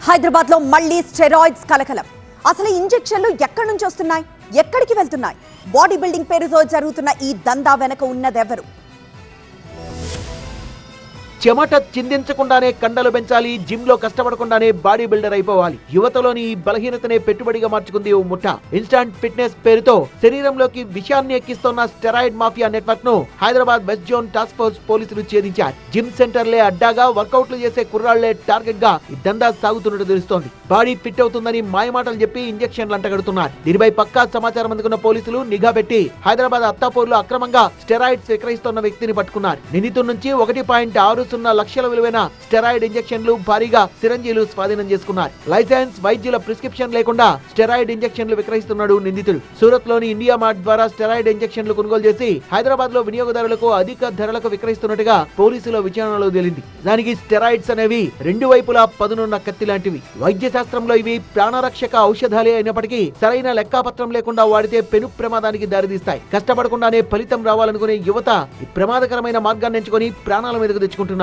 హైదరాబాద్ లో మళ్లీ స్టెరాయిడ్స్ కలకలం. అసలు ఇంజెక్షన్లు ఎక్కడి నుంచి వస్తున్నాయి, ఎక్కడికి వెళ్తున్నాయి? బాడీ బిల్డింగ్ పేరుతో జరుగుతున్న ఈ దందా వెనక ఉన్నదెవరు? చెమట చిందించకుండానే కండలు పెంచాలి, జిమ్ లో కష్టపడకుండానే బాడీ బిల్డర్ అయిపోవాలి. యువతలోని ఈ బలహీనతనే పెట్టుబడిగా మార్చుకుంది ఓ ముఠా. ఇన్స్టాంట్ ఫిట్నెస్ పేరుతో శరీరంలోకి విషయాన్ని ఎక్కిస్తున్న స్టెరాయిడ్ మాఫియా నెట్వర్క్ ను Hyderabad west zone task force పోలీసులు ఛేదించారు. జిమ్ సెంటర్లే అడ్డాగా, వర్కౌట్లు చేసే కుర్రాళ్లే టార్గెట్ గా ఈ దందా సాగుతున్నట్టు తెలుస్తోంది. బాడీ ఫిట్ అవుతుందని మాయమాటలు చెప్పి ఇంజెక్షన్లు అంటగడుతున్నారు. దీనిపై పక్కా సమాచారం అందుకున్న పోలీసులు నిఘా పెట్టి హైదరాబాద్ అత్తాపూర్లో అక్రమంగా స్టెరాయిడ్స్ విక్రయిస్తున్న వ్యక్తిని పట్టుకున్నారు. నిందితుడి నుంచి 1.6 లక్షల విలువైన స్టెరాయిడ్ ఇంజెక్షన్లు, భారీగా సిరంజీలు స్వాధీనం చేసుకున్నారు. లైసెన్స్, వైద్యుల ప్రిస్క్రిప్షన్ లేకుండా స్టెరాయిడ్ ఇంజెక్షన్లు విక్రయిస్తున్నాడు నిందితుడు. సూరత్ లోని ఇండియా మార్ట్ ద్వారా స్టెరాయిడ్ ఇంజెక్షన్లు కొనుగోలు చేసి హైదరాబాద్ లో వినియోగదారులకు అధిక ధరలకు విక్రయిస్తున్నట్టుగా పోలీసుల విచారణలో తేలింది. దానికి స్టెరాయిడ్స్ అనేవి రెండు వైపులా పదునున్న కత్తి లాంటివి. వైద్య శాస్త్రంలో ఇవి ప్రాణరక్షక ఔషధాలే అయినప్పటికీ సరైన లెక్కాపత్రం లేకుండా వాడితే పెను ప్రమాదానికి దారితీస్తాయి. కష్టపడకుండానే ఫలితం రావాలనుకునే యువత ఈ ప్రమాదకరమైన మార్గాన్ని ఎంచుకొని ప్రాణాల మీదకు తెచ్చుకుంటున్నారు.